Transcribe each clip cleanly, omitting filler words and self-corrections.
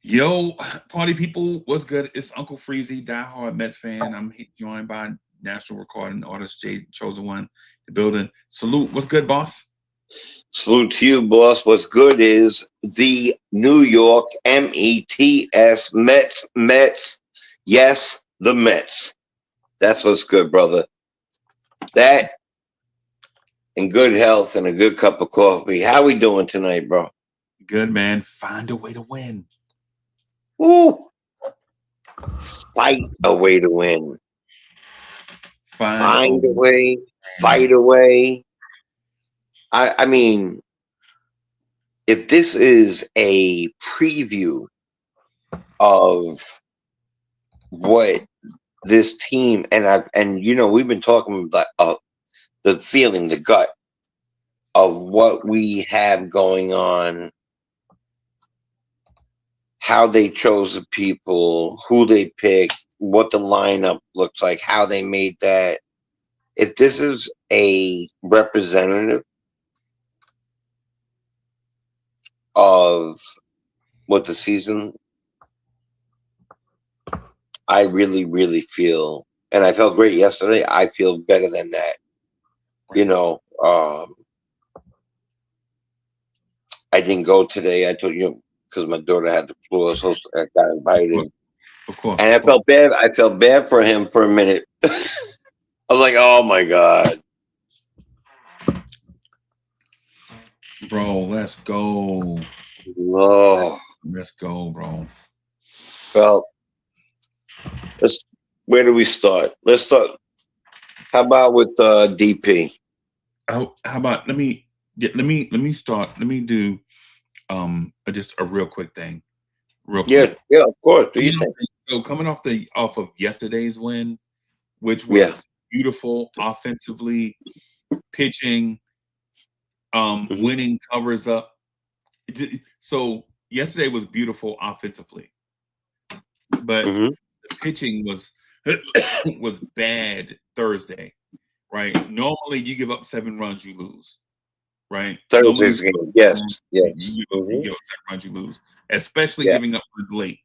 Yo, party people, what's good? It's Uncle Freezy, diehard Mets fan. I'm joined by national recording artist Jay Chosen One, the building. Salute. What's good, boss? Salute to you, boss. What's good is the New York Mets, Mets. Yes, the Mets. That's what's good, brother. That and good health and a good cup of coffee. How we doing tonight, bro? Good, man. Find a way to win. Woo! Fight a way to win. Find a way. Fight a way. I mean, if this is a preview of what this team and we've been talking about the feeling, the gut of what we have going on, how they chose the people, who they picked, what the lineup looks like, how they made that. If this is a representative of what the season, I really, really feel, and I felt great yesterday. I feel better than that. I didn't go today. I told you because my daughter had the flu, so I got invited. Of course. And I felt bad. I felt bad for him for a minute. I was like, "Oh my god, Bro, let's go. no!" Let's go, bro. Well, where do we start? Let's start. How about with DP? How about let me start. Let me do just a real quick thing. Real quick. Yeah, of course. Do you think? So coming off of yesterday's win, which was beautiful offensively, pitching, winning covers up. So yesterday was beautiful offensively, but the pitching was was bad Thursday, right? Normally you give up 7 runs, you lose, right? Thursday's game, yes. You give up 7 runs, you lose, especially giving up runs late.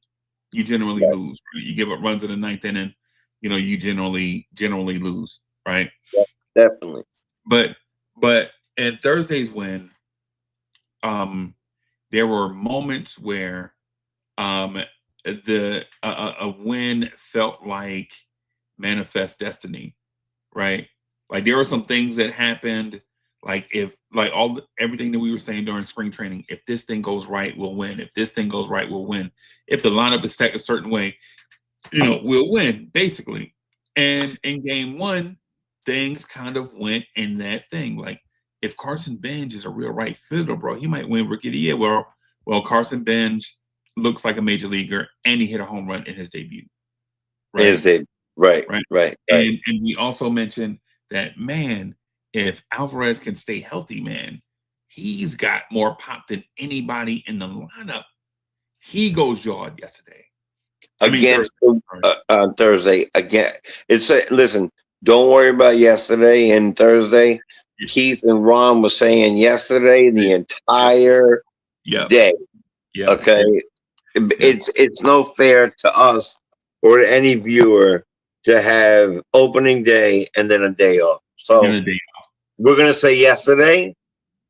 You generally lose. Right? You give up runs in the 9th inning, you generally lose, right? Yeah, definitely. But in Thursday's win, there were moments where a win felt like manifest destiny, right? Like there were some things that happened, like everything that we were saying during spring training. If this thing goes right, we'll win. If this thing goes right, we'll win. If the lineup is stacked a certain way, we'll win, basically. And in game 1, things kind of went in that thing. Like if Carson Bench is a real right fielder, bro, he might win Rookie of the Year. Well, Carson Bench looks like a major leaguer, and he hit a home run in his debut. Right. And we also mentioned that, man, if Alvarez can stay healthy, man, he's got more pop than anybody in the lineup. He goes yard yesterday. Thursday again. Listen. Don't worry about yesterday and Thursday. Keith and Ron were saying yesterday the entire day. Okay, it's no fair to us or to any viewer to have opening day and then a day off. So we're gonna say yesterday,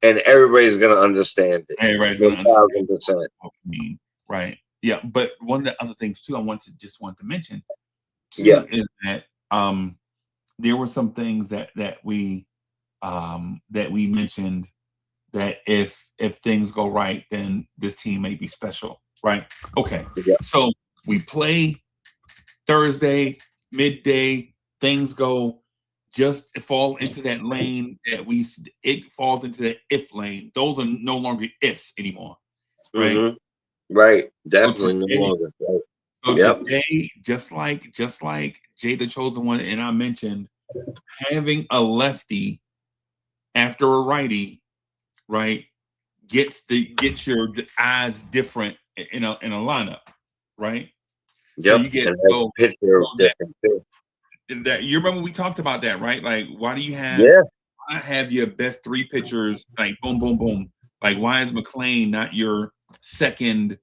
and everybody's gonna understand it. Everybody's gonna understand 1,000%. What I mean, right? Yeah, but one of the other things too, I want to mention too, is that there were some things that we mentioned that if things go right, then this team may be special, right? Okay, so we play Thursday midday, things go just fall into that lane that it falls into the if lane. Those are no longer ifs anymore, right? Right, definitely no longer. So today, just like Jay the Chosen One and I mentioned, having a lefty after a righty, right, gets your eyes different in a lineup, right? So you get different too. That you remember we talked about that, right? Like, why do you have why have your best 3 pitchers like boom, boom, boom? Like, why is McLean not your second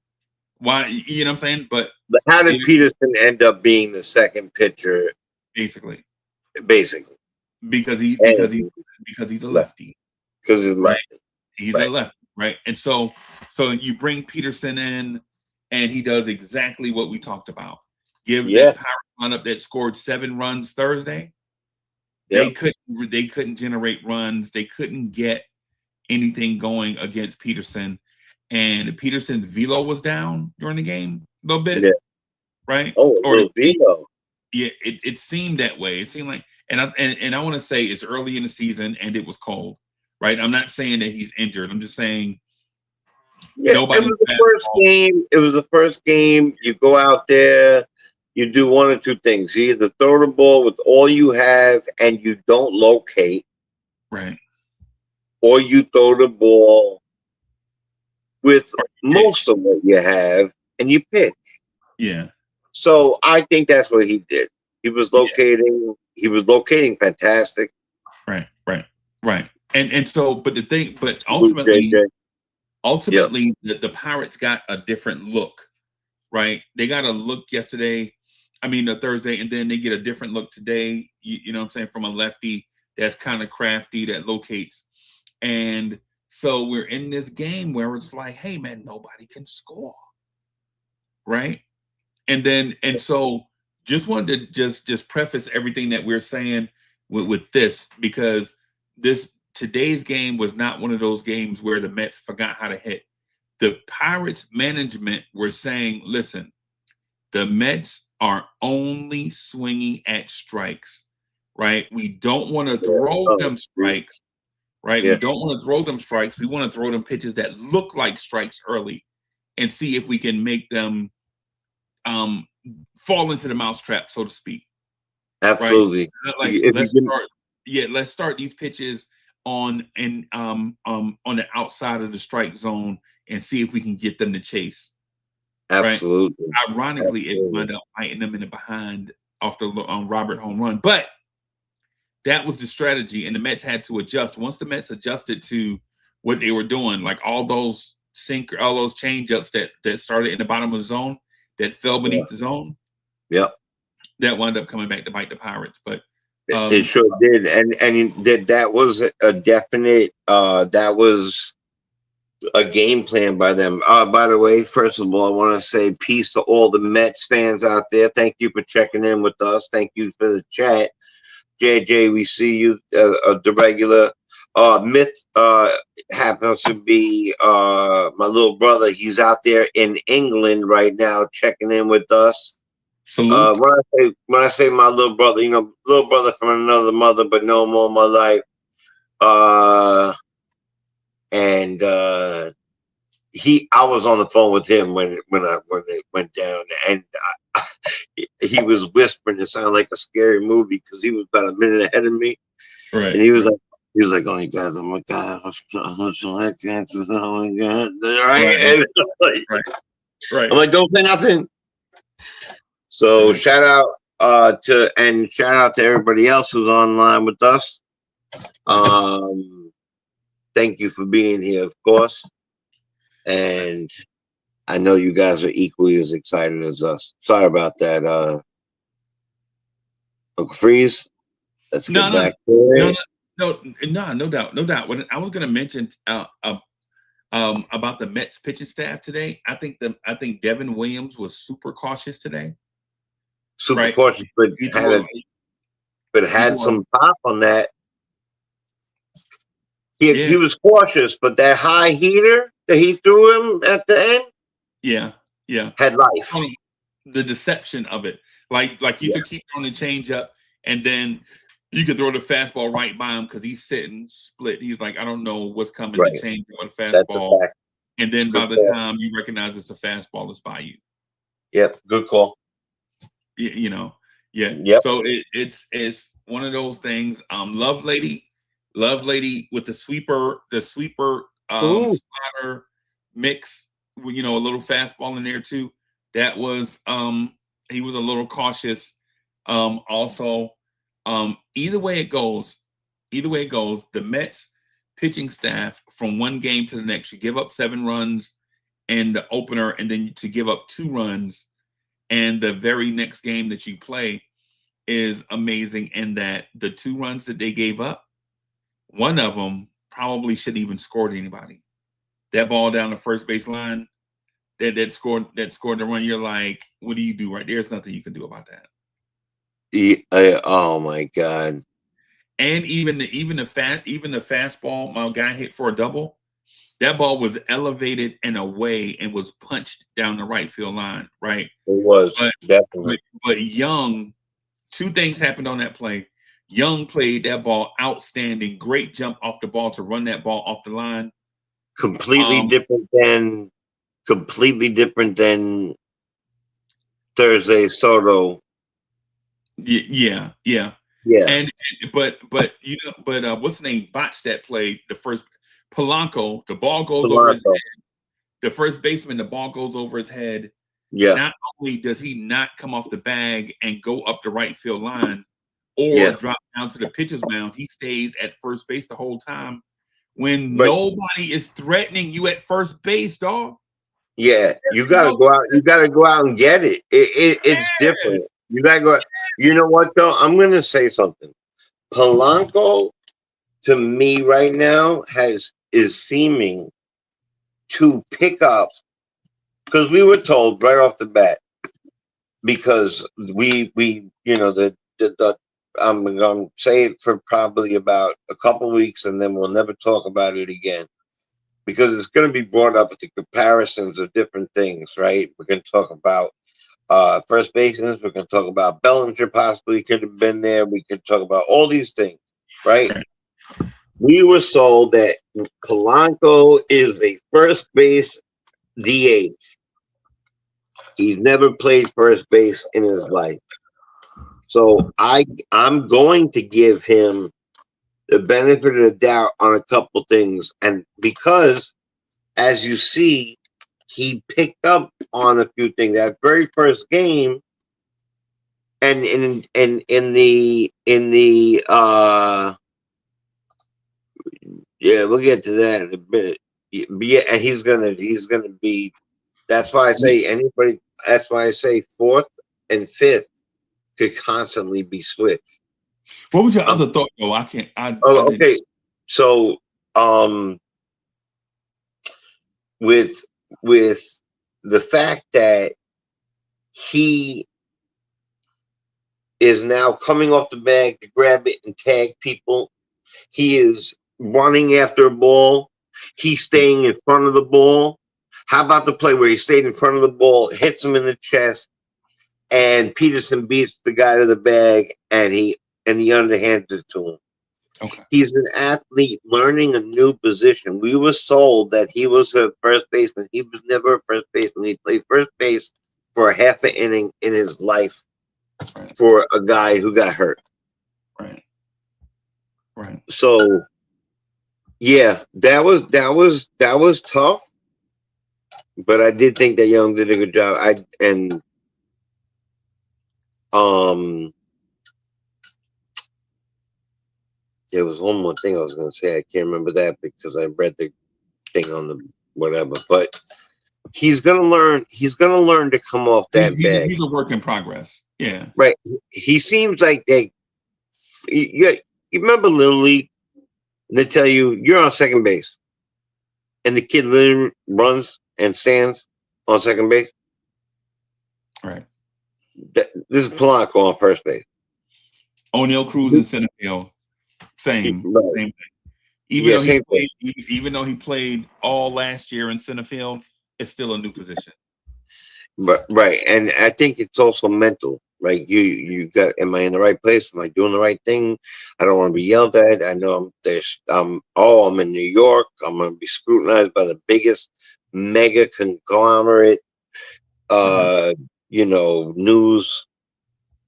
why, you know what I'm saying? But how did Peterson end up being the second pitcher? Basically, because he's a lefty. Because he's right? lefty. He's a lefty, right? And so you bring Peterson in, and he does exactly what we talked about. Gives that power lineup that scored 7 runs Thursday. They couldn't generate runs. They couldn't get anything going against Peterson. And Peterson's velo was down during the game a little bit, right? Oh, a little velo. Yeah, it seemed that way. It seemed like, and I want to say it's early in the season and it was cold, right? I'm not saying that he's injured. I'm just saying nobody. It was the first game. It was the first game. You go out there, you do one or two things. You either throw the ball with all you have and you don't locate, right? Or you throw the ball with most of what you have and you pitch. Yeah. So I think that's what he did. He was locating. Yeah. He was locating fantastic. Right. And so, but the thing, but ultimately, the Pirates got a different look, right? They got a look yesterday. I mean, the Thursday, and then they get a different look today. You know what I'm saying? From a lefty that's kind of crafty, that locates. And so we're in this game where it's like, hey, man, nobody can score, right? And so just wanted to just preface everything that we're saying with this, because today's game was not one of those games where the Mets forgot how to hit. The Pirates management were saying, listen, the Mets are only swinging at strikes, right? We don't want to throw them strikes, right? We don't want to throw them strikes. We want to throw them pitches that look like strikes early and see if we can make them fall into the mousetrap, so to speak. Absolutely. Right? Let's start these pitches on the outside of the strike zone and see if we can get them to chase. Absolutely. Right? Ironically, it wound up biting them in the behind off the Robert home run, but that was the strategy, and the Mets had to adjust. Once the Mets adjusted to what they were doing, like all those changeups that started in the bottom of the zone that fell beneath the zone, that wound up coming back to bite the Pirates. But it sure did, and that was a definite. That was a game plan by them. By the way, first of all, I want to say peace to all the Mets fans out there. Thank you for checking in with us. Thank you for the chat. JJ, we see you. The regular myth happens to be my little brother. He's out there in England right now, checking in with us. Salute. When I say my little brother, little brother from another mother, but no more my life. And I was on the phone with him when it went down, and he was whispering. It sounded like a scary movie because he was about a minute ahead of me, right? And he was like, "Oh my god, oh my god, oh my god, right?" Right. I'm like, "Don't say nothing." So shout out to everybody else who's online with us. Thank you for being here, of course. And I know you guys are equally as excited as us. Sorry about that, Uncle Freeze. Let's get back to it. No doubt. When I was going to mention about the Mets pitching staff today, I think Devin Williams was super cautious today. Super cautious, but had some pop on that. He was cautious, but that high heater that he threw him at the end, had life. The deception of it, like you could keep on the change up, and then you could throw the fastball right by him because he's sitting split. He's like, I don't know what's coming to change on a fastball, and then by the time you recognize it's a fastball, it's by you. Yep, good call. Yep. So it's one of those things. Love lady with the sweeper slider mix, a little fastball in there too. That was he was a little cautious. Also, either way it goes, the Mets pitching staff from one game to the next, you give up 7 runs in the opener, and then to give up 2 runs, and the very next game that you play is amazing in that the 2 runs that they gave up, one of them probably shouldn't even scored anybody. That ball down the first base line, that scored the run. You're like, what do you do right? There's nothing you can do about that. Oh my God! And even the fastball, my guy hit for a double. That ball was elevated and away and was punched down the right field line. Right, it was definitely. But Young, 2 things happened on that play. Young played that ball outstanding. Great jump off the ball to run that ball off the line. Completely different than Thursday Soto. Yeah. And but what's the name? Botched that play. The first Polanco, the ball goes over his head. The first baseman, the ball goes over his head. Yeah. Not only does he not come off the bag and go up the right field line or drop down to the pitcher's mound, he stays at first base the whole time when nobody is threatening you at first base, dog. Yeah, you gotta go out. You gotta go out and get it. It's different. You gotta go out. You know what though? I'm gonna say something. Polanco, to me right now, is seeming to pick up, because we were told right off the bat, because we the I'm gonna say it for probably about a couple weeks, and then we'll never talk about it again, because it's going to be brought up with the comparisons of different things, right? We're going to talk about first basemen. We're going to talk about Bellinger possibly could have been there. We could talk about all these things, right? We were sold that Polanco is a first base DH. He's never played first base in his life. So I'm going to give him the benefit of the doubt on a couple things. And because, as you see, he picked up on a few things. That very first game, and in the yeah, we'll get to that in a bit. Yeah, and he's gonna be. That's why I say anybody. That's why I say 4th and 5th could constantly be switched. What was your other thought, though? I can't. Okay. So, with the fact that he is now coming off the bag to grab it and tag people, he is running after a ball. He's staying in front of the ball. How about the play where he stayed in front of the ball, hits him in the chest, and Peterson beats the guy to the bag, and he underhands it to him. Okay. He's an athlete learning a new position. We were sold that he was a first baseman. He was never a first baseman. He played first base for a half an inning in his life for a guy who got hurt. Right. So, yeah, that was tough. But I did think that Young did a good job. There was one more thing I was going to say. I can't remember that because I read the thing on the whatever. But he's going to learn. He's going to learn to come off that bag. He's a work in progress. Yeah. Right. He seems like you remember Little League? And they tell you you're on second base, and the kid literally runs and stands on second base. Right. This is Polanco on first base. O'Neill Cruz in center field. Same thing. Even though he played all last year in center field, it's still a new position. Right, and I think it's also mental. Right, you got. Am I in the right place? Am I doing the right thing? I don't want to be yelled at. I know I'm in New York. I'm going to be scrutinized by the biggest mega conglomerate. News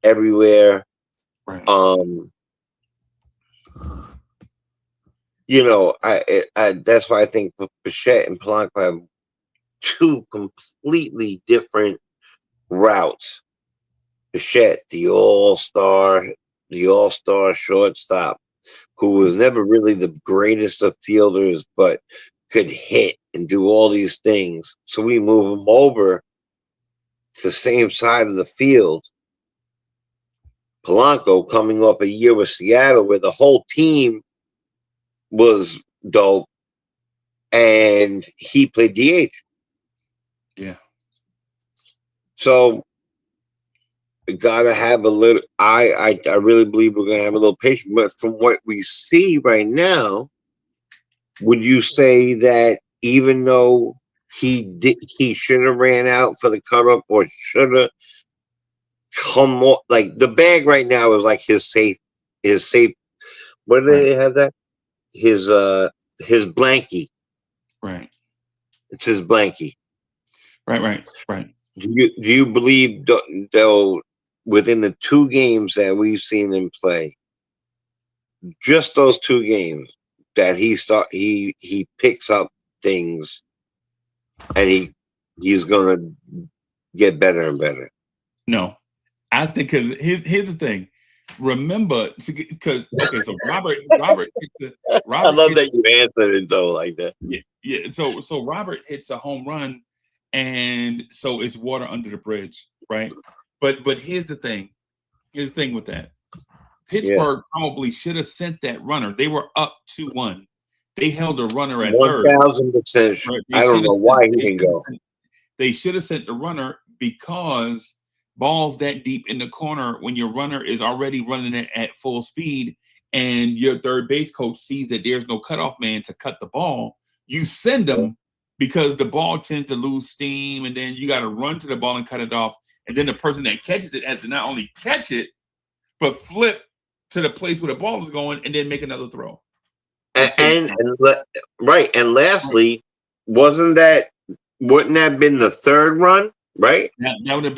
everywhere. Right. That's why I think Bichette and Polanco have 2 completely different routes. Bichette, the all-star shortstop, who was never really the greatest of fielders, but could hit and do all these things. So we move him over to the same side of the field. Polanco coming off a year with Seattle where the whole team was dope and he played DH. Yeah. So gotta have a little. I really believe we're gonna have a little patience. But from what we see right now, would you say that even though he should have ran out for the cover up or should have come more like the bag right now is like his safe. What do they have that? His blankie. Right. It's his blankie. Right. Do you believe though within the 2 games that we've seen him play, just those 2 games, that he picks up things and he's gonna get better and better? No, I think because here's the thing. Remember, because so Robert I love that you answered it though like that. Yeah. So Robert hits a home run, and so it's water under the bridge, right? But here's the thing. Here's the thing with that. Pittsburgh probably should have sent that runner. They were up 2-1. They held a runner at 1,000%. Right? I don't know why he didn't go. They should have sent the runner because balls that deep in the corner when your runner is already running it at full speed and your third base coach sees that there's no cutoff man to cut the ball, you send them because the ball tends to lose steam and then you got to run to the ball and cut it off. And then the person that catches it has to not only catch it, but flip to the place where the ball is going and then make another throw. And lastly, wouldn't that have been the third run, right? That would have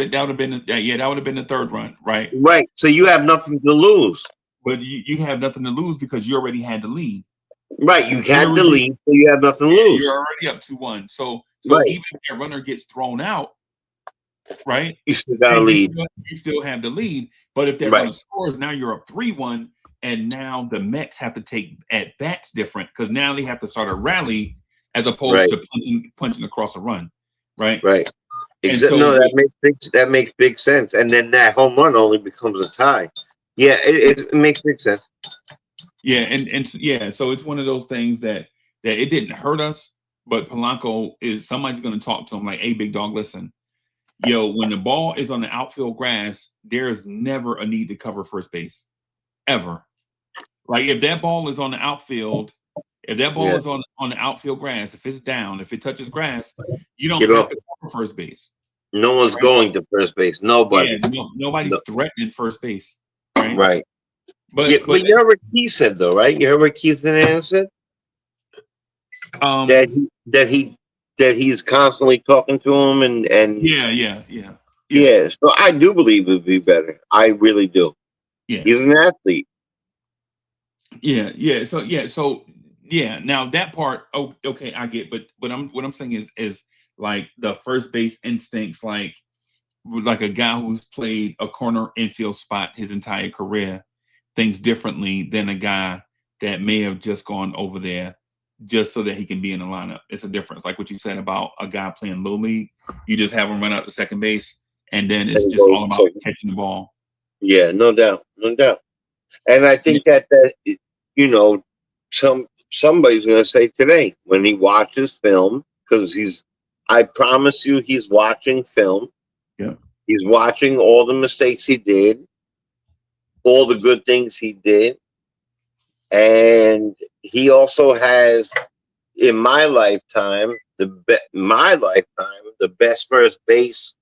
been the third run, right? Right. So you have nothing to lose. But you have nothing to lose because you already had the lead. Right. You had the lead, so you have nothing to lose. You're already up 2-1. So even if that runner gets thrown out, right? You still got a lead. You still have the lead. But if that runner scores, now you're up 3-1. And now the Mets have to take at bats different because now they have to start a rally as opposed to punching across a run, right? Right. So, no, that makes big sense. And then that home run only becomes a tie. Yeah, it makes big sense. Yeah, and so it's one of those things that it didn't hurt us, but Polanco somebody's going to talk to him like, "Hey, big dog, listen, when the ball is on the outfield grass, there is never a need to cover first base, ever. Like if that ball is on the outfield, is on the outfield grass, if it's down, if it touches grass, you don't have to cover first base. No one's going to first base. Nobody. Yeah, nobody's threatening first base. Right. Right. But you heard what Keith said though, right? You heard what Keith said? That he's constantly talking to him and yeah. So I do believe it would be better. I really do. Yeah. He's an athlete. Yeah. So now that part, okay, I get, but what I'm saying is like the first base instincts, like a guy who's played a corner infield spot his entire career thinks differently than a guy that may have just gone over there just so that he can be in the lineup. It's a difference. Like what you said about a guy playing Little League, you just have him run out to second base and then it's just all about catching the ball. Yeah, no doubt. And I think that somebody's going to say today when he watches film, because I promise you, he's watching film. Yeah, he's watching all the mistakes he did, all the good things he did, and he also has, in my lifetime, the best first base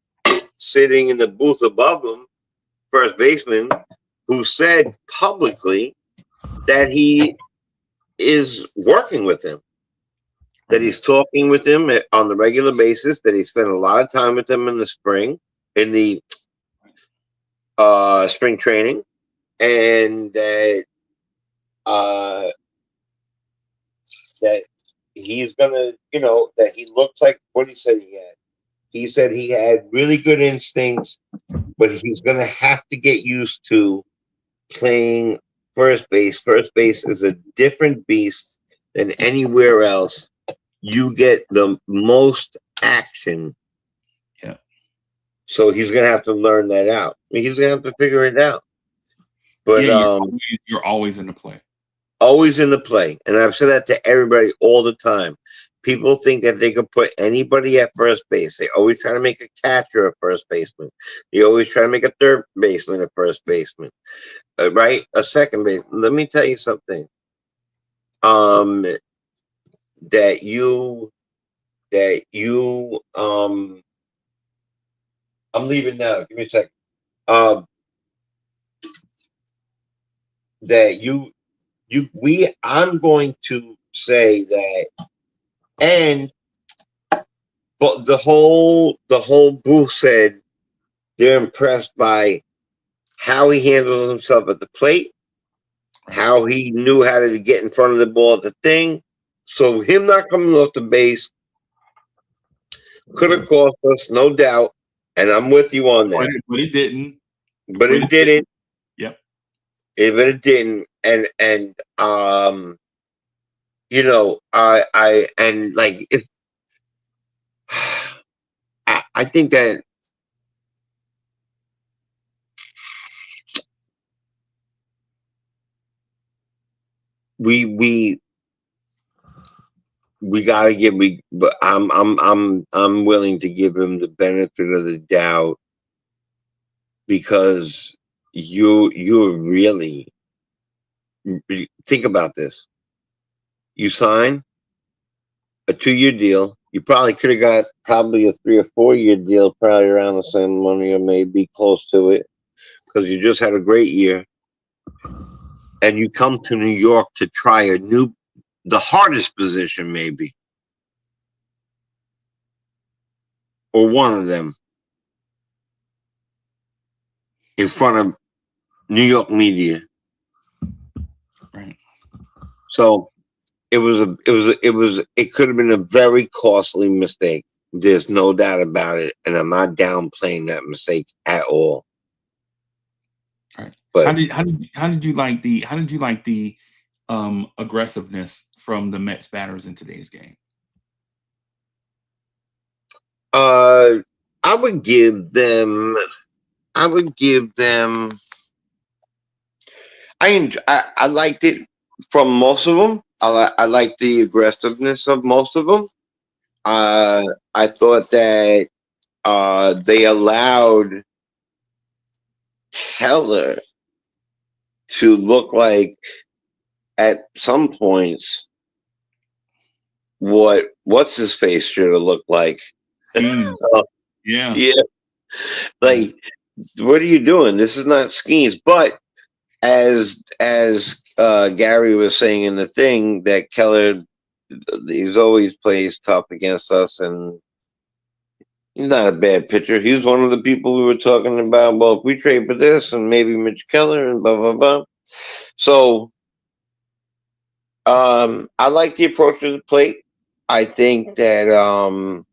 sitting in the booth above him, first baseman, who said publicly that he is working with him, that he's talking with him on the regular basis, that he spent a lot of time with him in the spring, in the spring training, and that he's gonna, that he looks like what he said he had. He said he had really good instincts, but he's gonna have to get used to playing first base. First base is a different beast than anywhere else. you get the most action. Yeah. So he's gonna have to learn that out. He's gonna have to figure it out. But you're always in the play. Always in the play. And I've said that to everybody all the time. People think that they can put anybody at first base. They always try to make a catcher a first baseman. They always try to make a third baseman a first baseman. Right? A second base. Let me tell you something. That you I'm leaving now. Give me a second. That I'm going to say that, and but the whole booth said they're impressed by how he handles himself at the plate, how he knew how to get in front of the ball at the thing. So him not coming off the base could have cost us, no doubt. And I'm with you on that. But it didn't. But it didn't. Yep. But it didn't. And you know, I and like if I think that we gotta give but I'm willing to give him the benefit of the doubt, because you're really, think about this. You sign a 2-year deal. You probably could have got probably a 3 or 4-year deal, probably around the same money or maybe close to it, because you just had a great year. And you come to New York to try the hardest position maybe, or one of them, in front of New York media. Right. So it could have been a very costly mistake. There's no doubt about it, and I'm not downplaying that mistake at all. Right. But how did you like the aggressiveness from the Mets batters in today's game? I would give them. I liked it from most of them. I liked the aggressiveness of most of them. I thought that they allowed Keller to look like, at some points, what's his face should have looked like. Yeah. Like, what are you doing? This is not schemes. But as Gary was saying in the thing, that Keller, he's always plays tough against us, and he's not a bad pitcher. He's one of the people we were talking about. Well, if we trade for this and maybe Mitch Keller and blah blah blah. So I like the approach to the plate. I think that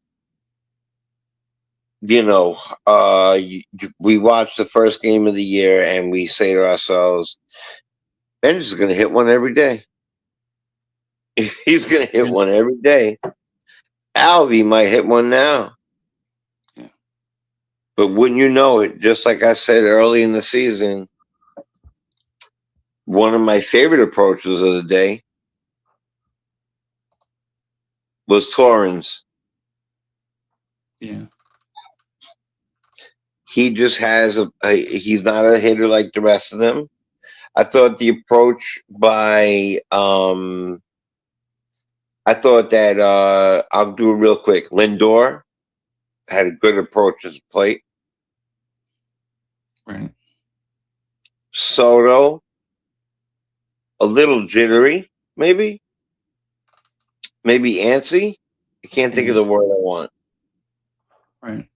we watch the first game of the year and we say to ourselves, Ben's is going to hit one every day. He's going to hit one every day. Alvy might hit one now. Yeah. But wouldn't you know it, just like I said early in the season, one of my favorite approaches of the day was Torrens. Yeah. He just has he's not a hitter like the rest of them. I thought the approach by I thought that I'll do it real quick. Lindor had a good approach at the plate. Right. Soto, a little jittery, maybe. Maybe antsy. I can't think of the word I want. Right.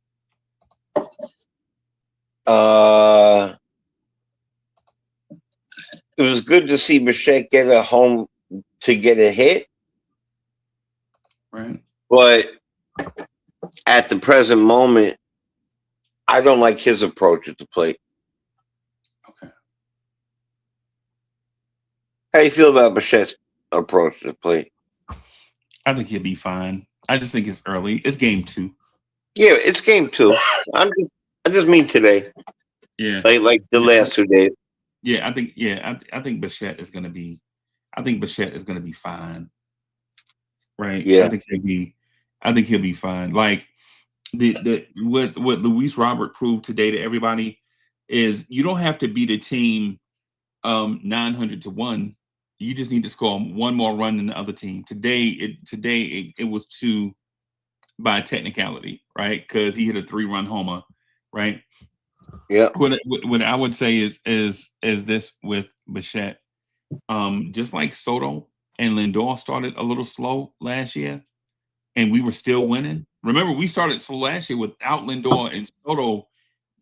It was good to see Bichette get a home to get a hit. Right. But at the present moment, I don't like his approach at the plate. Okay. How do you feel about Bichette's approach to the plate? I think he'll be fine. I just think it's early. It's game 2. Yeah, it's game 2. I just mean today, Yeah, like the last 2 days. yeah. I think Bichette is gonna be. I think Bichette is gonna be fine. Right. Yeah, I think he'll be fine. Like the what Luis Robert proved today to everybody is you don't have to beat a team 900-1. You just need to score one more run than the other team. Today it was 2 by technicality, right? Because he hit a 3-run homer, right? yeah, What I would say is this with Bichette, just like Soto and Lindor started a little slow last year, and we were still winning. Remember, we started slow last year without Lindor and Soto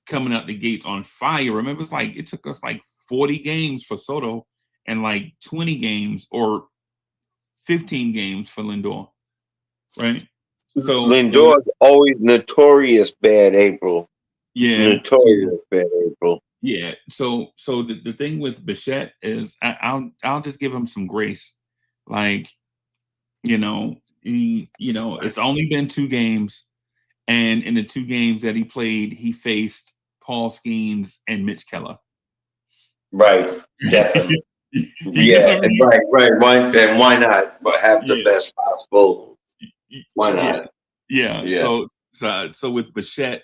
coming out the gates on fire. Remember, it's like it took us like 40 games for Soto and like 20 games or 15 games for Lindor, right? So Lindor's always notorious bad April. yeah, Notorious bad April. yeah. So the thing with Bichette is I'll just give him some grace, like it's only been 2 games, and in the 2 games that he played, he faced Paul Skeens and Mitch Keller. Right, definitely. Yeah, right. Why not? But have the best possible. Why not? Yeah. So with Bichette,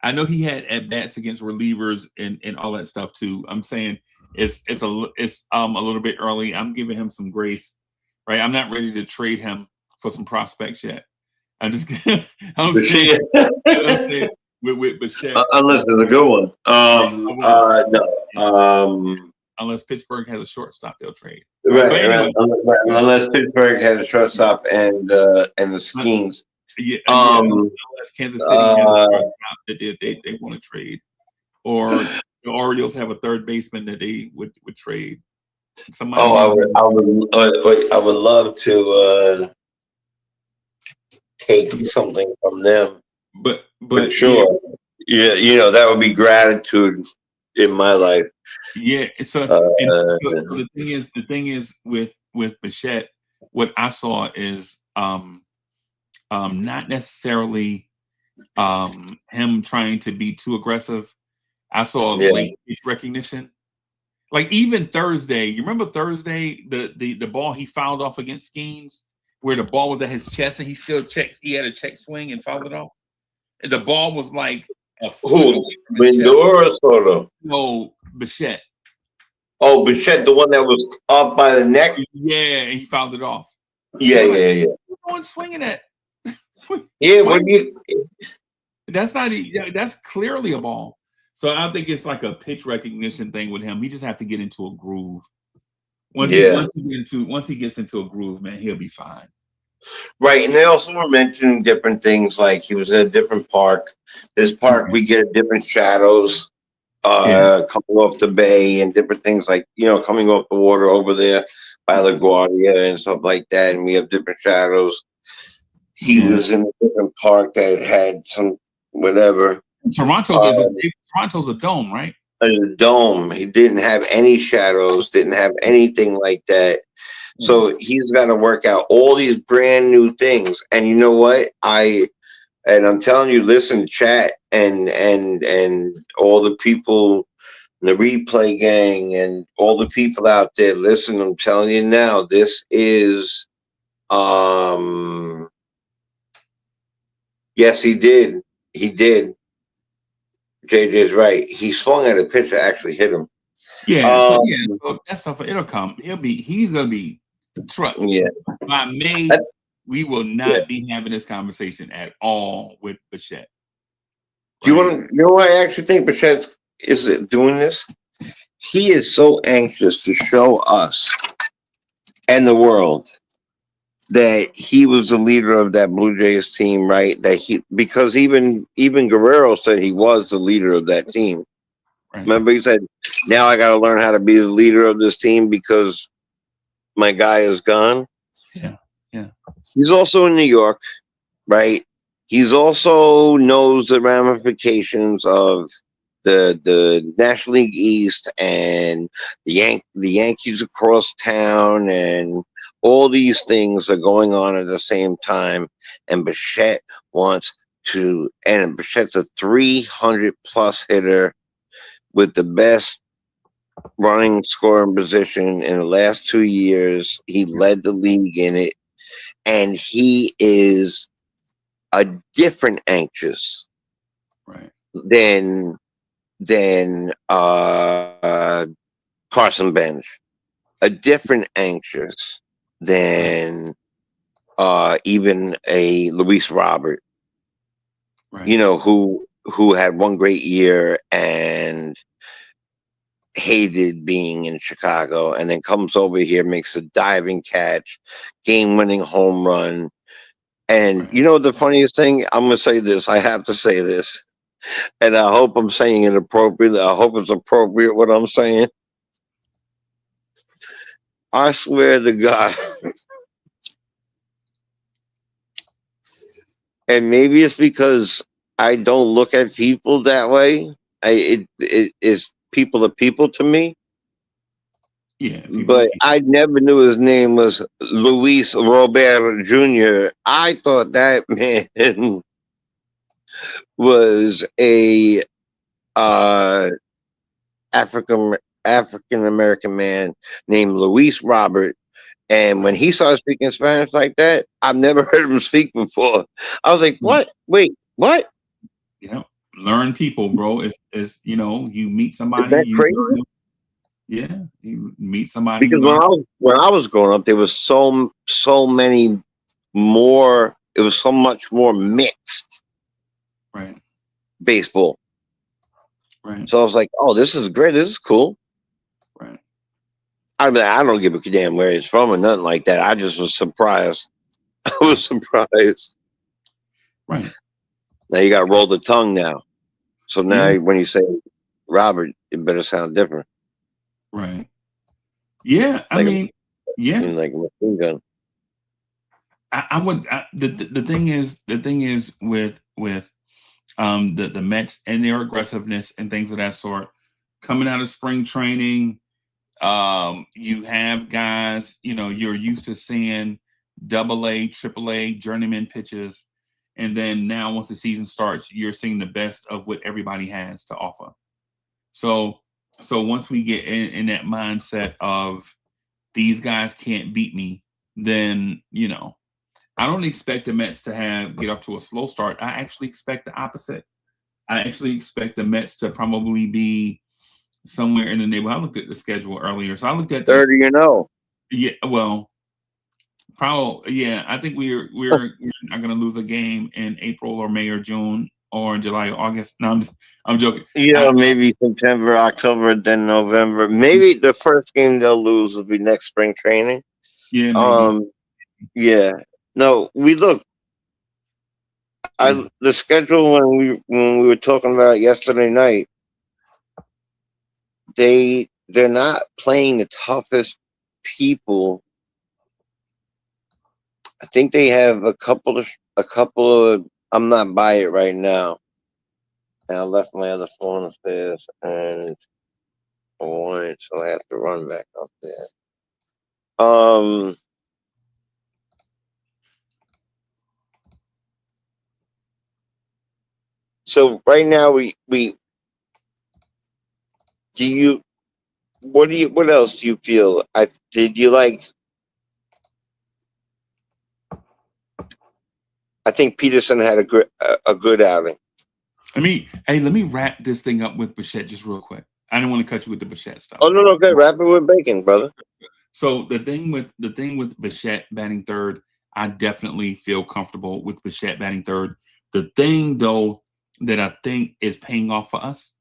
I know he had at bats against relievers and all that stuff too. I'm saying it's a little bit early. I'm giving him some grace, right? I'm not ready to trade him for some prospects yet. I'm just I'm saying with Bichette, unless it's a good one. No. Unless Pittsburgh has a shortstop, they'll trade. Right. Anyway, unless Pittsburgh has a shortstop and the schemes. Unless Kansas City has a shortstop that they want to trade, or the Orioles have a third baseman that they would trade. Somebody. I would love to take something from them. But sure, yeah, that would be gratitude in my life. Yeah, so the thing is with Bichette, what I saw is not necessarily him trying to be too aggressive. I saw late pitch recognition. Like even Thursday, you remember Thursday, the ball he fouled off against Skeens, where the ball was at his chest and he had a check swing and fouled it off. And the ball was like a foot away from his chest. Lindor or Soto? No, Bichette. Oh, Bichette, the one that was up by the neck? Yeah, and he fouled it off. Yeah. No one's swinging at. Yeah, that's clearly a ball. So I think it's like a pitch recognition thing with him. He just have to get into a groove. Once he gets into a groove, man, he'll be fine. Right, and they also were mentioning different things, like he was in a different park. This park, we get different shadows coming off the bay and different things like, coming off the water over there by LaGuardia and stuff like that, and we have different shadows. He was in a different park that had some whatever. Toronto's a dome, right? A dome. He didn't have any shadows, didn't have anything like that. So he's got to work out all these brand new things. And you know what? I'm telling you, listen, chat and all the people, the replay gang and all the people out there, listen, I'm telling you now, this is yes, he did. He did. JJ's right. He swung at a pitch that actually hit him. So that stuff, it'll come. He's gonna be trucked. Yeah. By May, we will not be having this conversation at all with Bichette. Right? You know what I actually think Bichette is doing this? He is so anxious to show us and the world that he was the leader of that Blue Jays team, right? Because even Guerrero said he was the leader of that team. Right. Remember, he said, "Now I got to learn how to be the leader of this team because my guy is gone." Yeah. He's also in New York, right? He's also knows the ramifications of the National League East and the Yankees across town and all these things are going on at the same time, and Bichette and Bichette's a 300 plus hitter with the best running scoring position in the last 2 years. He led the league in it, and he is a different anxious than Carson Bench, a different anxious than even a Luis Robert, who had one great year and hated being in Chicago, and then comes over here, makes a diving catch, game-winning home run. And you know the funniest thing? I'm going to say this. I have to say this. And I hope I'm saying it appropriately. I hope it's appropriate what I'm saying. I swear to God. And maybe it's because I don't look at people that way. It is people are people to me. Yeah, but I never knew his name was Luis Robert Jr. I thought that man was a African American man named Luis Robert. And when he started speaking Spanish like that, I've never heard him speak before. I was like, "What? Wait, what?" Yeah, learn people, bro. Is you meet somebody, Is that crazy? Yeah, you meet somebody. Because when I was growing up, there was so many more. It was so much more mixed, baseball. Right. So I was like, "Oh, this is great. This is cool." Right. I mean, I don't give a damn where he's from or nothing like that. I just was surprised. I was surprised. Right. Now you got to roll the tongue now. So now when you say Robert, it better sound different. Right. Yeah, I mean, like a machine gun. I would. The thing is with the Mets and their aggressiveness and things of that sort coming out of spring training. You have guys, you're used to seeing AA, AAA journeyman pitches, and then now once the season starts, you're seeing the best of what everybody has to offer. So once we get in that mindset of these guys can't beat me, then I don't expect the Mets to get off to a slow start. I actually expect the opposite. I actually expect the Mets to probably be somewhere in the neighborhood. I looked at the schedule earlier, so I looked at 30-0. Yeah, well, probably. Yeah, I think we're not going to lose a game in April or May or June or July or August. No, I'm joking. Yeah, maybe September, October, then November. Maybe the first game they'll lose will be next spring training. Yeah, maybe. Yeah. No, we look. The schedule when we were talking about it yesterday night, they're not playing the toughest people. I think they have a couple of. I'm not by it right now. And I left my other phone upstairs, and I wanted, so I have to run back up there. So right now what else do you feel? Did you like? I think Peterson had a good outing. Let me wrap this thing up with Bichette just real quick. I don't want to cut you with the Bichette stuff. Oh no, okay, wrap it with bacon, brother. So the thing with Bichette batting third, I definitely feel comfortable with Bichette batting third. The thing though that I think is paying off for us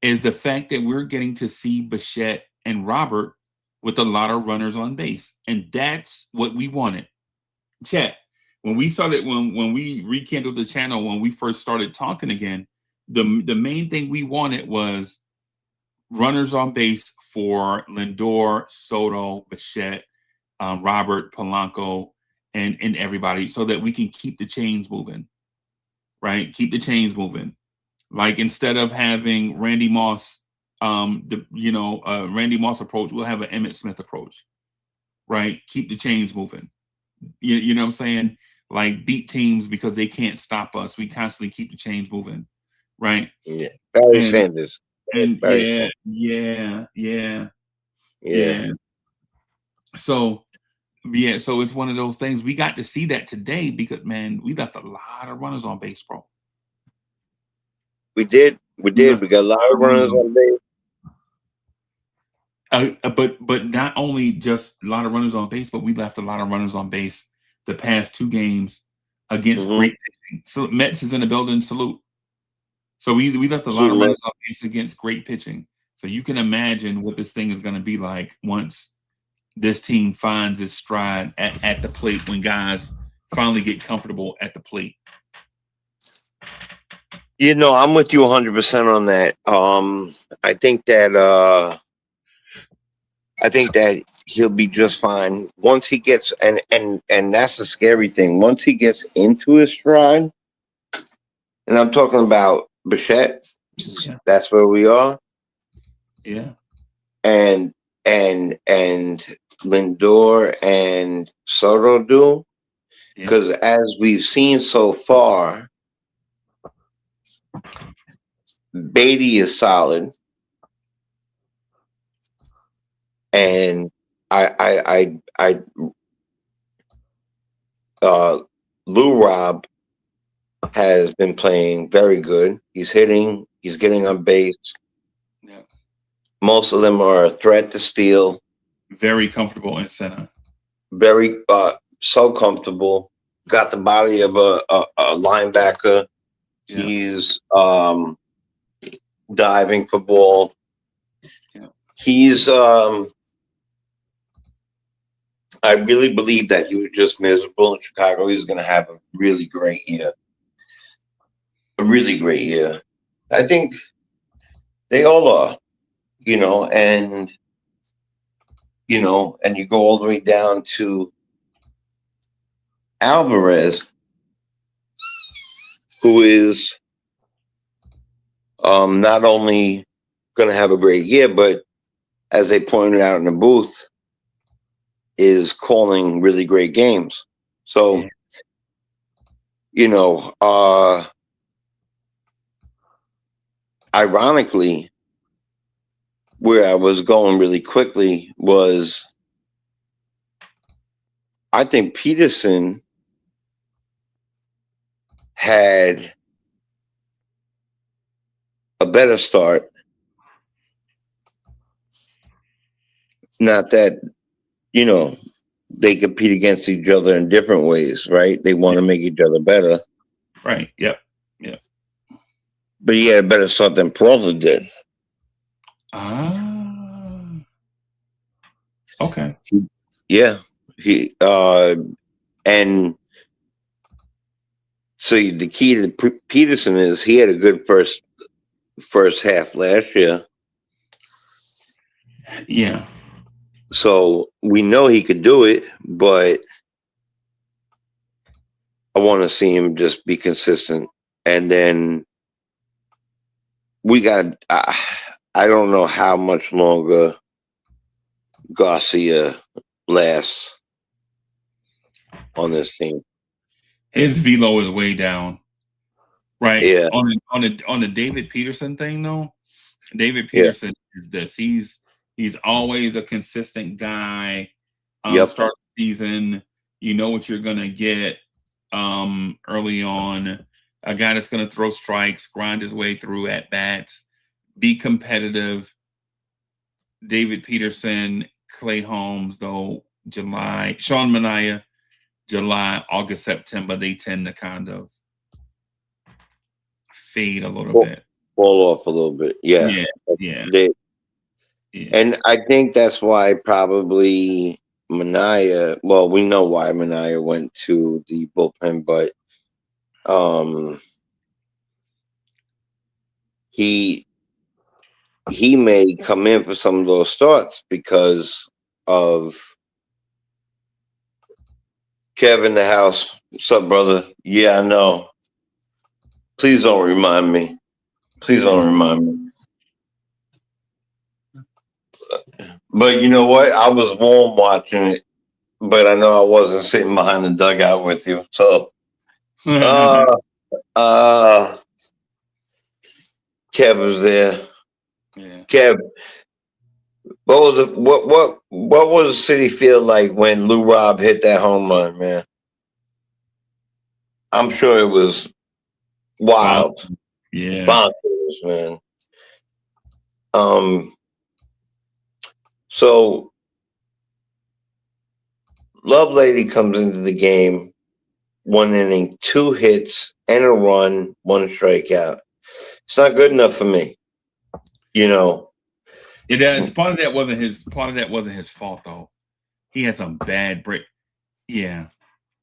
is the fact that we're getting to see Bichette and Robert with a lot of runners on base, and that's what we wanted. Chat. When we rekindled the channel, when we first started talking again, the main thing we wanted was runners on base for Lindor, Soto, Bichette, Robert, Polanco, and everybody, so that we can keep the chains moving. Right? Keep the chains moving. Like instead of having Randy Moss, Randy Moss approach, we'll have an Emmett Smith approach. right? Keep the chains moving. You know what I'm saying? Like beat teams because they can't stop us. We constantly keep the chains moving, right? Yeah. Barry And Sanders. Barry yeah, Sanders. yeah, yeah, Yeah. yeah. So yeah, so it's one of those things. We got to see that today because man, we left a lot of runners on base, bro. We did. We We did. left We got a lot a of lot of runners runners on. on base. But not only just a lot of runners on base, but we left a lot of runners on base the past two games against Mm-hmm. great pitching. So Mets is in the building. Salute. So we left a lot of Superman. runners on base against great pitching. So you can imagine what this thing is going to be like once this team finds its stride at the plate when guys finally get comfortable at the plate. You know, I'm with you 100% on that. I think that he'll be just fine once he gets and that's the scary thing. Once he gets into his stride, and I'm talking about Bichette, Yeah. that's where we are. Yeah. And Lindor and Soto do. Yeah. Because as we've seen so far, Beatty is solid. And Lou Rob has been playing very good. He's hitting. He's getting on base. Yeah. Most of them are a threat to steal. Very comfortable in center. Very so comfortable. Got the body of a linebacker. Yeah. He's diving for ball. Yeah. He's I really believe that he was just miserable in Chicago. He's going to have a really great year. A really great year. I think they all are, and and you go all the way down to Alvarez, who is not only going to have a great year, but as they pointed out in the booth, is calling really great games. So, ironically, where I was going really quickly was I think Peterson had a better start. Not that, they compete against each other in different ways, right? They want to make each other better. Right. Yep. Yep. But he had a better start than Peralta did. Okay. Yeah. He and so the key to Peterson is he had a good first half last year. Yeah. So we know he could do it, but I want to see him just be consistent. And then we got, I don't know how much longer Garcia lasts on this team. His velo is way down. Right. Yeah. On the David Peterson thing though, David Peterson is this. He's always a consistent guy. Start the season, you know what you're gonna get early on. A guy that's gonna throw strikes, grind his way through at bats, be competitive. David Peterson, Clay Holmes, though, July, Sean Manaea, July, August, September, they tend to kind of fade a little bit. Fall off a little bit. Yeah. Yeah. And I think that's why probably Manaea, well, we know why Manaea went to the bullpen, but he may come in for some of those starts because of Kevin the house. What's up, brother? Yeah, I know. Please don't remind me. Please don't remind me. But you know what? I was warm watching it. but I know I wasn't sitting behind the dugout with you. So, uh, Kev was there. Yeah. Kev, what was Citi Field like when Lou Robb hit that home run, man? I'm sure it was wild, Yeah. bonkers, man. So Lovelady comes into the game, 1 inning, 2 hits and a run, 1 strikeout. It's not good enough for me, you know. Yeah, it's part of that wasn't his fault though. He had some bad break. Yeah.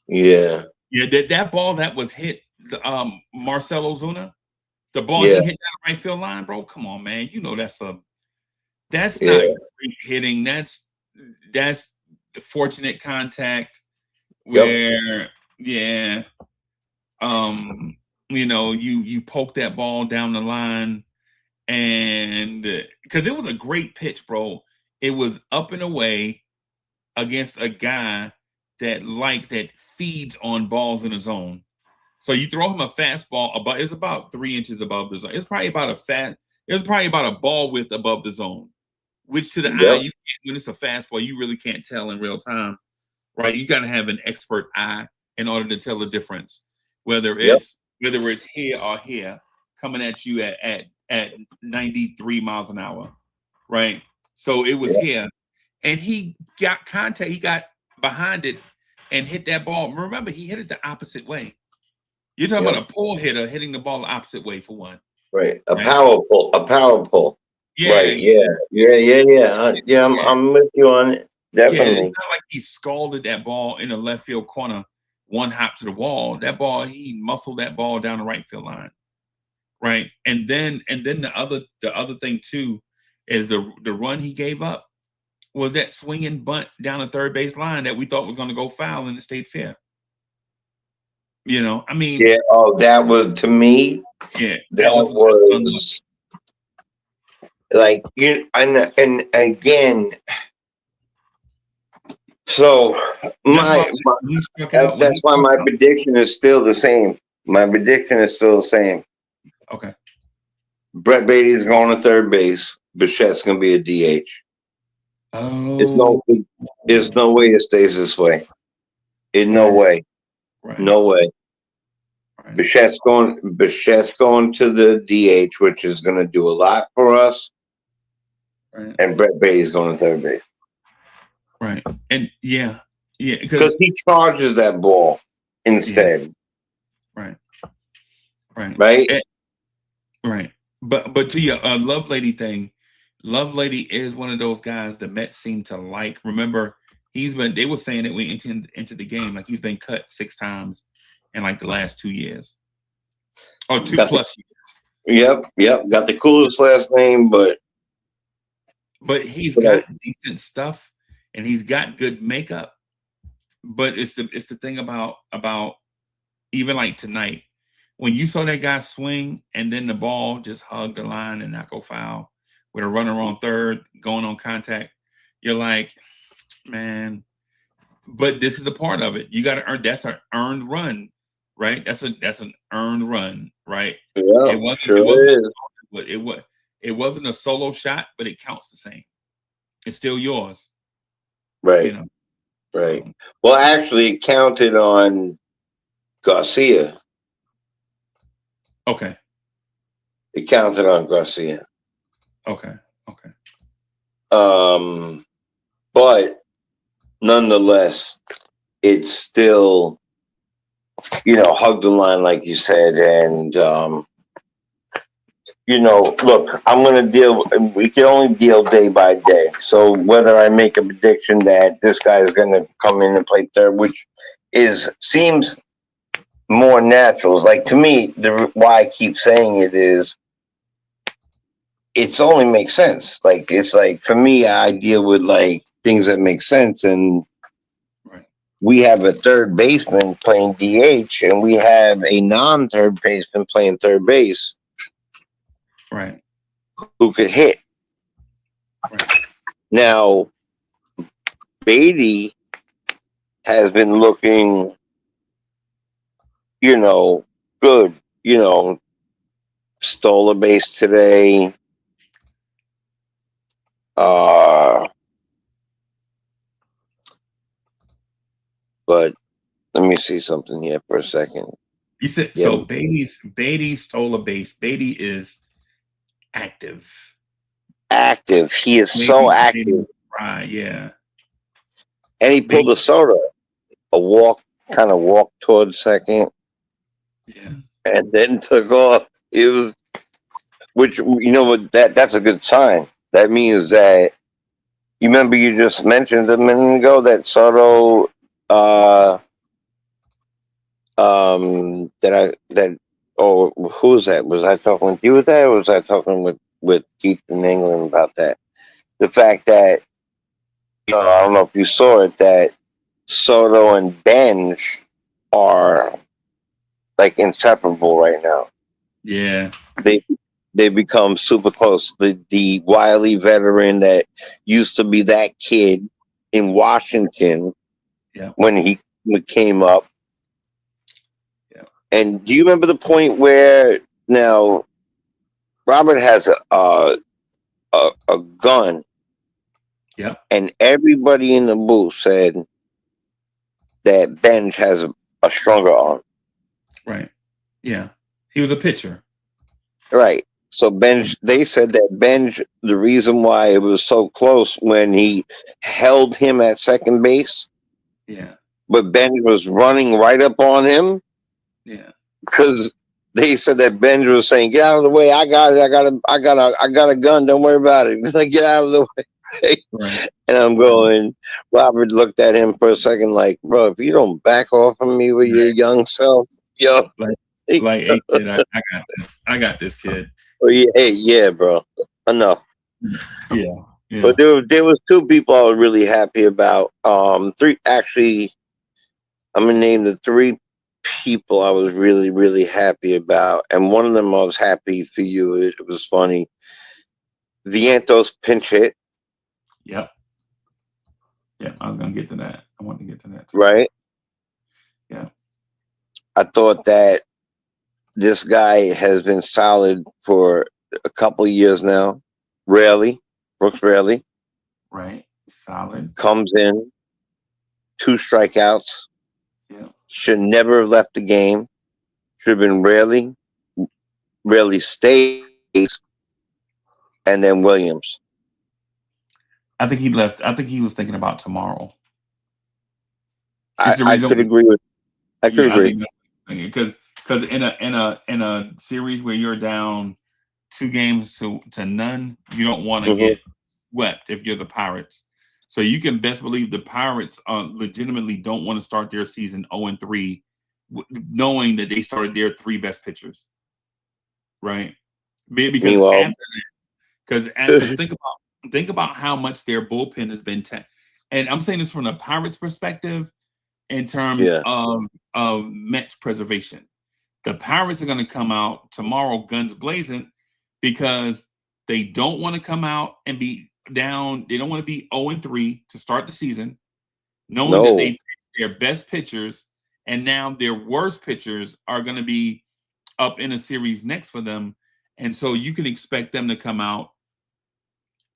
Yeah. Yeah, that ball that was hit, Marcell Ozuna, the ball Yeah. he hit down the right field line, bro. Come on, man. You know that's Yeah. not great hitting. That's fortunate contact Yep. where yeah, you poke that ball down the line and because it was a great pitch, bro. It was up and away against a guy that feeds on balls in the zone. So you throw him a fastball about it's about 3 inches above the zone. It was probably about a ball width above the zone, which to the eye, Yep. you can't, when it's a fastball, you really can't tell in real time, right? You got to have an expert eye in order to tell the difference, whether Yep. it's here or here, coming at you at 93 miles an hour, right? So it was Yep. here, and he got contact. He got behind it and hit that ball. Remember, he hit it the opposite way. You're talking Yep. about a pull hitter hitting the ball the opposite way for one, Right. A right? power pull. A power pull. Yeah, Right. Yeah. Yeah. Yeah. Yeah. Yeah. yeah, I'm with you on it. yeah. It's Definitely. not like he scalded that ball in the left field corner, one hop to the wall. That ball, he muscled that ball down the right field line, right? And then the other thing too is the run he gave up was that swinging bunt down the third base line that we thought was going to go foul in the state fair. I mean, Yeah. Oh, that was to me. yeah, That unlucky. was like and again. So That's why my when he struck out, when that's he why struck my out. prediction is still the same. My prediction is still the same. Okay. Brett Beatty's going to third base. Bichette's going to be a DH. There's Oh, no, there's no way it stays this way. In no right, way, right, no way. right, Bichette's going to the DH, which is going to do a lot for us. right, And Brett Beatty's going to third base right. And yeah, because because he charges that ball yeah, instead, right, right, right? right. But to your Love Lady thing, Love Lady is one of those guys the Mets seem to like. Remember, they were saying that we into the game like he's been cut 6 times in like the last 2 years or two Got the, plus years. yep. Got the coolest last name, But he's but got decent stuff and he's got good makeup. But it's the thing about even like tonight, when you saw that guy swing and then the ball just hug the line and not go foul with a runner on third going on contact, you're like, man. But this is a part of it. You got to earn. That's an earned run, right? That's an earned run, right? yeah, It sure wasn't is. it wasn't a solo shot, but it counts the same. It's still yours, you Right, know. right. So Well, actually, it counted on Garcia. okay, It counted on Garcia. okay, okay. But nonetheless, it's still, hug the line like you said, and look, I'm gonna deal. We can only deal day by day. So whether I make a prediction that this guy is gonna come in and play third, which seems more natural. Like to me, why I keep saying it is it's only makes sense. Like it's like for me, I deal with like things that make sense, and Right, we have a third baseman playing DH, and we have a non-third baseman playing third base right, who could hit. right. Now, Beatty has been looking, good. Stole a base today. Uh, but let me see something here for a second. You said Yeah, so. Beatty stole a base. Beatty is active. active. He is so active, Right? Yeah. and he pulled a soda, kind of walk towards second, Yeah. and then took off. It was, which that's a good sign. That means that you remember you just mentioned a minute ago that Soto, who was that? Was I talking with you with that, or was I talking with Keith in England about that? The fact that I don't know if you saw it, that Soto and Benj are like inseparable right now. Yeah. They become super close. The wily veteran that used to be that kid in Washington when he came up. Yeah. And do you remember the point where now Robert has a gun? Yeah. And everybody in the booth said that Benj has a stronger arm. Right. Yeah. He was a pitcher. Right. So Benj, they said that Benj, the reason why it was so close when he held him at second base. Yeah. But Benj was running right up on him. Yeah. Because they said that Benj was saying, "Get out of the way! I got it! I got a gun! Don't worry about it! Like, get out of the way!" Right. And I'm going. Robert looked at him for a second, like, "Bro, if you don't back off from me with your young self, yo, Hey kid, I got this. I got this, kid. yeah, bro, enough." Yeah. Yeah. But there was two people I was really happy about. Three actually. I'm gonna name the three people I was really, really happy about, and one of them I was happy for you. It was funny. Vientos pinch hit. Yep. Yeah. I was gonna get to that. I want to get to that too. Right. Yeah. I thought that this guy has been solid for a couple of years now. Brooks Raley. Right. Solid. Comes in, 2 strikeouts. Yeah. Should never have left the game. Should have been Rarely stays, and then Williams. I think he left. I think he was thinking about tomorrow. It's the I reason. could agree with. I could Yeah, I agree. think because in a series where you're down 2 games to none, you don't want to get swept if you're the Pirates. So you can best believe the Pirates legitimately don't want to start their season 0-3, knowing that they started their 3 best pitchers, right? Because Meanwhile, think about how much their bullpen has been, and I'm saying this from the Pirates' perspective in terms of Mets preservation. The Pirates are going to come out tomorrow guns blazing because they don't want to come out and be down. They don't want to be 0-3 to start the season, knowing that they their best pitchers and now their worst pitchers are going to be up in a series next for them. And so you can expect them to come out.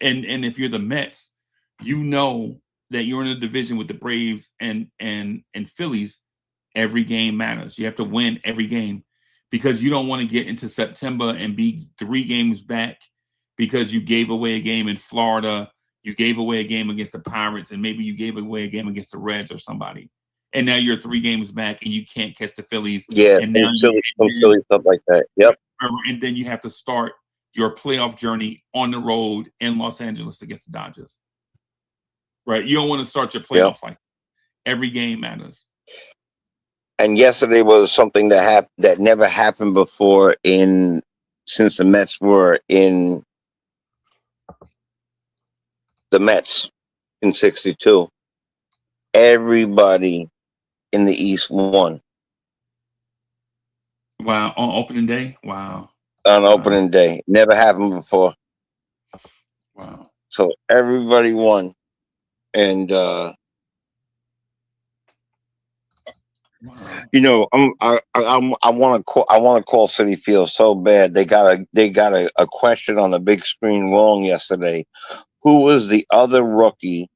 And if you're the Mets, you know that you're in a division with the Braves and Phillies. Every game matters. You have to win every game because you don't want to get into September and be 3 games back because you gave away a game in Florida, you gave away a game against the Pirates, and maybe you gave away a game against the Reds or somebody. And now you're 3 games back and you can't catch the Phillies. Yeah, and now some silly stuff like that. Yep. And then you have to start your playoff journey on the road in Los Angeles against the Dodgers. Right? You don't want to start your playoffs like that. Every game matters. And yesterday was something that never happened before since the Mets were in the Mets in '62. Everybody in the East won. Wow, on opening day? Wow. On opening day. Never happened before. Wow. So everybody won. And Wow. I want to call Citi Field so bad. They got a question on the big screen wrong yesterday. Who was the other rookie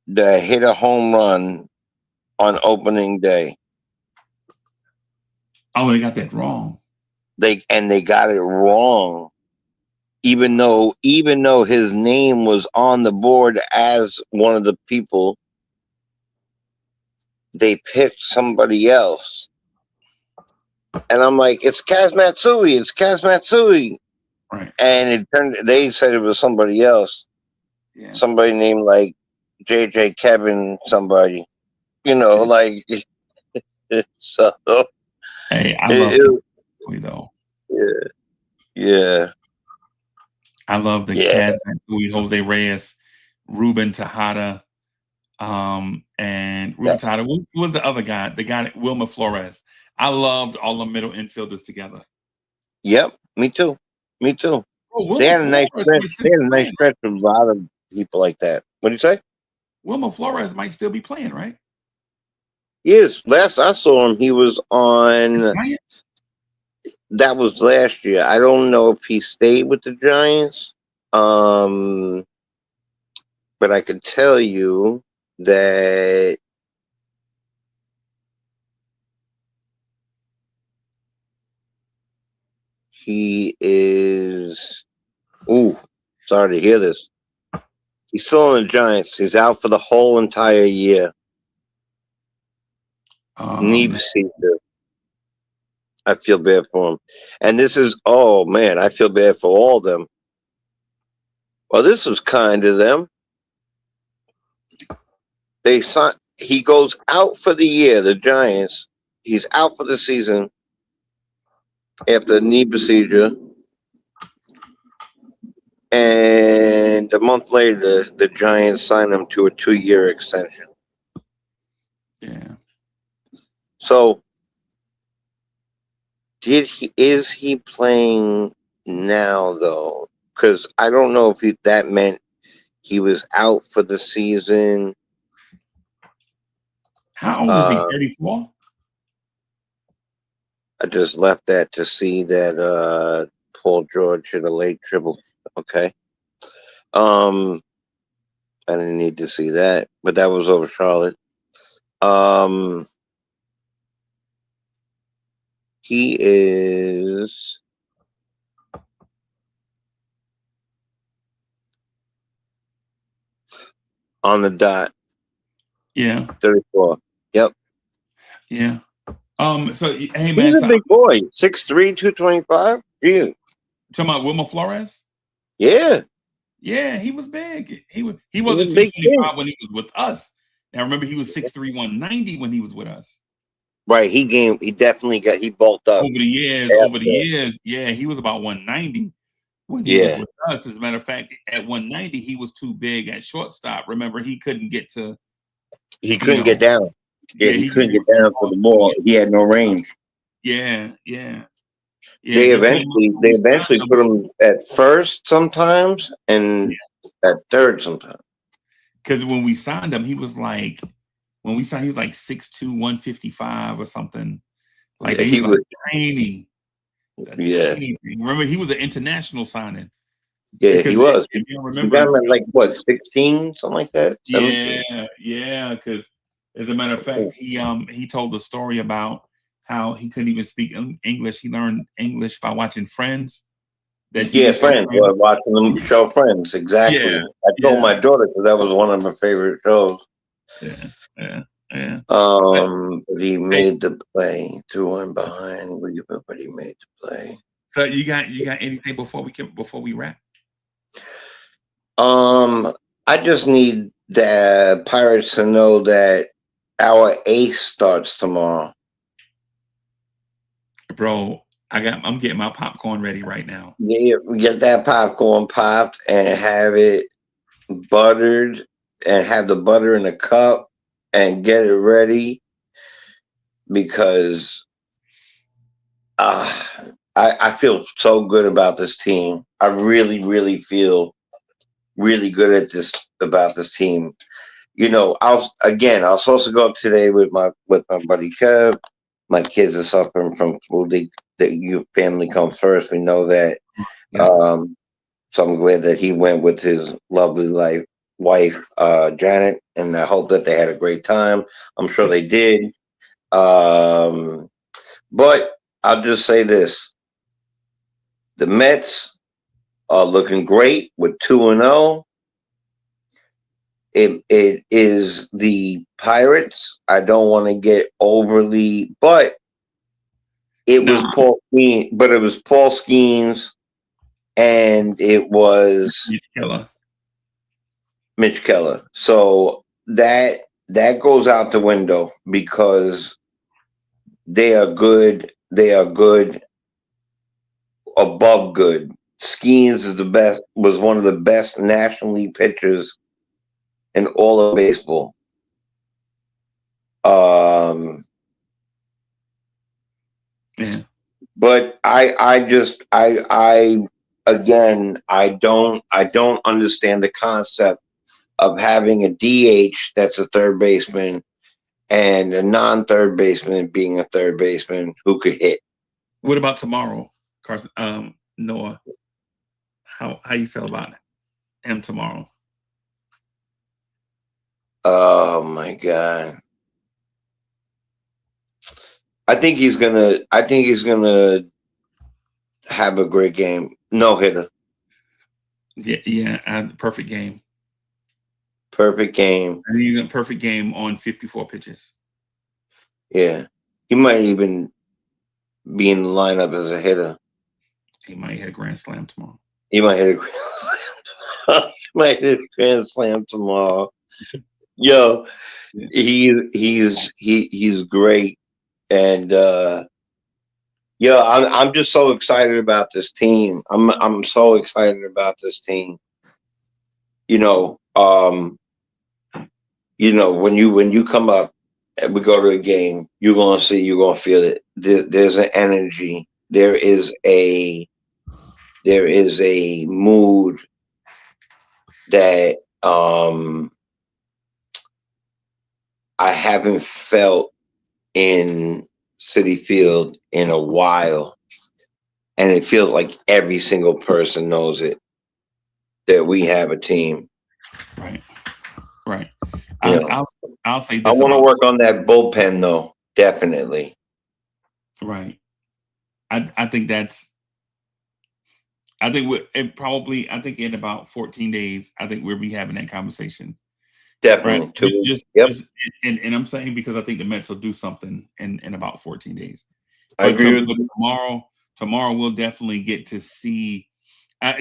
that hit a home run on opening day? Oh, they got that wrong. They got it wrong, even though his name was on the board as one of the people. They picked somebody else, and I'm like, it's Kaz Matsui. It's Kaz Matsui. Right. And they said it was somebody else. Yeah. Somebody named like JJ Kevin, somebody, Yeah. like, so Hey, I love it, Matsui though. yeah, yeah, I love the yeah, Kaz Matsui, Jose Reyes, Ruben Tejada, and yeah. Ruben Tejada. Who was the other guy? The guy, Wilmer Flores. I loved all the middle infielders together. Yep, me too. Me too. Oh, They Wilmer had a nice Flores stretch. might still They be had a nice playing, right? stretch with a lot of people like that. What do you say? Wilmer Flores might still be playing, right? Yes, last I saw him, he was The on. Giants? That was last year. I don't know if he stayed with the Giants. Um, but I can tell you that he is. Ooh, sorry to hear this. He's still on the Giants. He's out for the whole entire year. Oh Knee man. procedure. I feel bad for him. And this is, oh man, I feel bad for all of them. Well, this was kind of them. They signed. He goes out for the year. The Giants. He's out for the season after a knee procedure, and a month later, the Giants signed him to a 2-year extension. Yeah. So, is he playing now though? Because I don't know if that meant he was out for the season. How old is he? Uh, 34? I just left that to see that Paul George hit a late triple. Okay. Um, I didn't need to see that, but that was over Charlotte. Um, he is on the dot. Yeah. 34. Yep. Yeah. So hey man, He's a so big boy. 6'3", 225. Gee. talking about Wilmer Flores? Yeah. Yeah, he was big. He He's a wasn't big kid. 225 when he was with us. Now remember he was 6'3", 190 when he was with us. Right. He definitely he bulked up. Over the years, yeah, he was about 190 when he was Yeah. with us. As a matter of fact, at 190, he was too big at shortstop. Remember, he couldn't get to, He you couldn't get know, down. Yeah, yeah, he he couldn't couldn't get get to the down for ball. the ball. He had no range. Yeah, yeah, yeah. They Just remember eventually when they we signed eventually him. put him at first sometimes and at third sometimes. Because when we signed him, he was like, when we signed, he was like 6'2", 155 or something. Like Yeah, that. He he was like was. tiny. A Yeah, tiny thing. Remember, he was an international signing yeah, he because was. if you We got remember, him at like what, 16, something like that, 17. yeah, yeah. Because as a matter of fact, he told the story about how he couldn't even speak English. He learned English by watching Friends, that Yeah, TV show Friends. Friends. Watching them show Friends. Exactly. Yeah, I told yeah, my daughter because that was one of my favorite shows. yeah, yeah, yeah. But, But he hey, made the play, threw one behind, but he made the play. so you got anything before we wrap? I just need the Pirates to know that our ace starts tomorrow. Bro, I'm getting my popcorn ready right now. Yeah, get that popcorn popped and have it buttered and have the butter in a cup and get it ready because I feel so good about this team. I really, really feel really good at this about this team. I was supposed to go up today with my buddy Kev. My kids are suffering from flu. Your family comes first. We know that. Yeah. So I'm glad that he went with his lovely wife, Janet, and I hope that they had a great time. I'm sure they did. But I'll just say this: the Mets are looking great with 2-0. It is the Pirates. I don't want to get overly, but it was Paul Skeens, but it was Paul Skeens, and it was Mitch Keller. So that goes out the window because they are good. They are good, above good. Skeens is the best. Was one of the best National League pitchers in all of baseball. Yeah. But I don't understand the concept of having a DH that's a third baseman and a non-third baseman being a third baseman who could hit. What about tomorrow, Carson? Noah, how you feel about him tomorrow? Oh my God. I think he's gonna have a great game. No hitter. Yeah, perfect game. Perfect game. And he's in a perfect game on 54 pitches. Yeah. He might even be in the lineup as a hitter. He might hit a grand slam tomorrow. He might hit a grand slam. Might hit a grand slam tomorrow. Yo, he's great. And I'm just so excited about this team. I'm so excited about this team. When you come up and we go to a game, you're gonna feel it. There's an energy. There is a mood that I haven't felt in Citi Field in a while, and it feels like every single person knows it, that we have a team. Right. I'll say this. I want to work on that bullpen, though. Definitely. Right. I think I think in about 14 days, I think we'll be having that conversation. Definitely. Right? And I'm saying because I think the Mets will do something in about 14 days. I agree with you. Tomorrow we'll definitely get to see.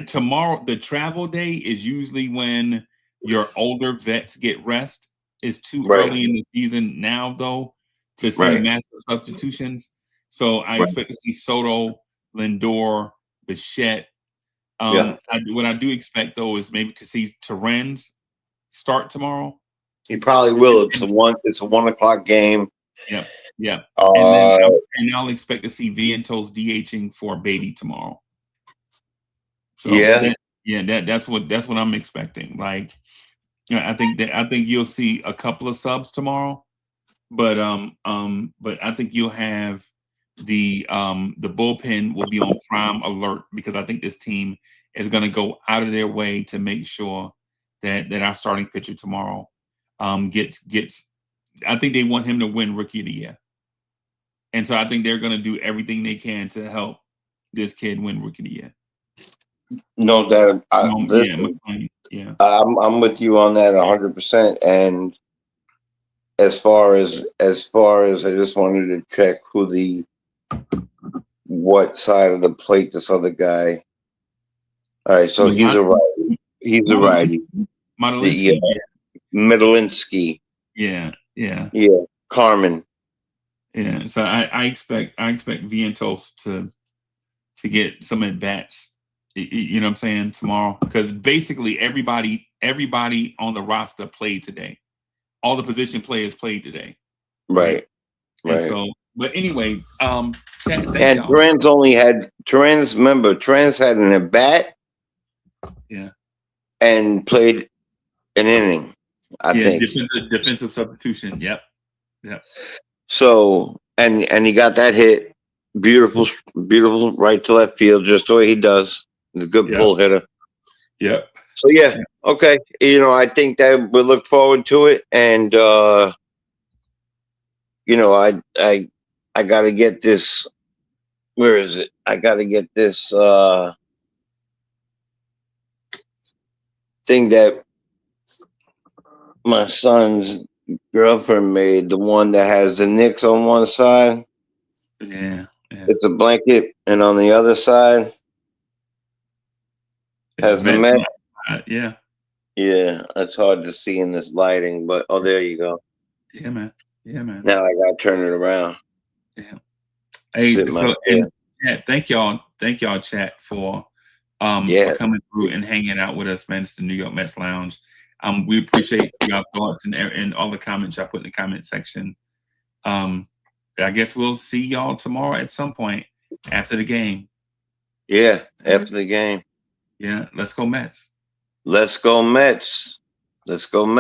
Tomorrow, the travel day is usually when your older vets get rest. It's too early in the season now, though, to see massive substitutions. So I expect to see Soto, Lindor, Bichette. What I do expect, though, is maybe to see Terrens start tomorrow. He probably will. It's a 1:00 game. Yeah. And I'll expect to see Vientos DHing for Beatty tomorrow. So that's what I'm expecting. Like, I think you'll see a couple of subs tomorrow, but I think you'll have the bullpen will be on prime alert because I think this team is going to go out of their way to make sure that our starting pitcher tomorrow gets. I think they want him to win Rookie of the Year, and so I think they're going to do everything they can to help this kid win Rookie of the Year. No doubt. I'm with you on that 100%. And as far as I just wanted to check what side of the plate this other guy. All right, so he's a righty. He's a righty. Medalinsky. Yeah. Carmen. Yeah. So I expect Vientos to get some at bats. You know what I'm saying, tomorrow, because basically everybody on the roster played today. All the position players played today. Right. So, but anyway, and Terrens had an at bat. Yeah. And played an inning. I think defensive substitution. Yep. So and he got that hit, beautiful right to left field, just the way he does. He's a good pull hitter. Yep. So okay. I think that we look forward to it, and I got to get this. Where is it? I got to get this thing that my son's girlfriend made, the one that has the Knicks on one side. Yeah. It's a blanket, and on the other side has the Mets. Yeah. Yeah, it's hard to see in this lighting, but there you go. Yeah, man. Now I gotta turn it around. Yeah. Hey, thank y'all, chat, for coming through and hanging out with us, man. It's the New York Mets Lounge. We appreciate your thoughts and all the comments y'all put in the comment section. I guess we'll see y'all tomorrow at some point after the game. Yeah, after the game. Yeah, let's go Mets. Let's go Mets. Let's go Mets.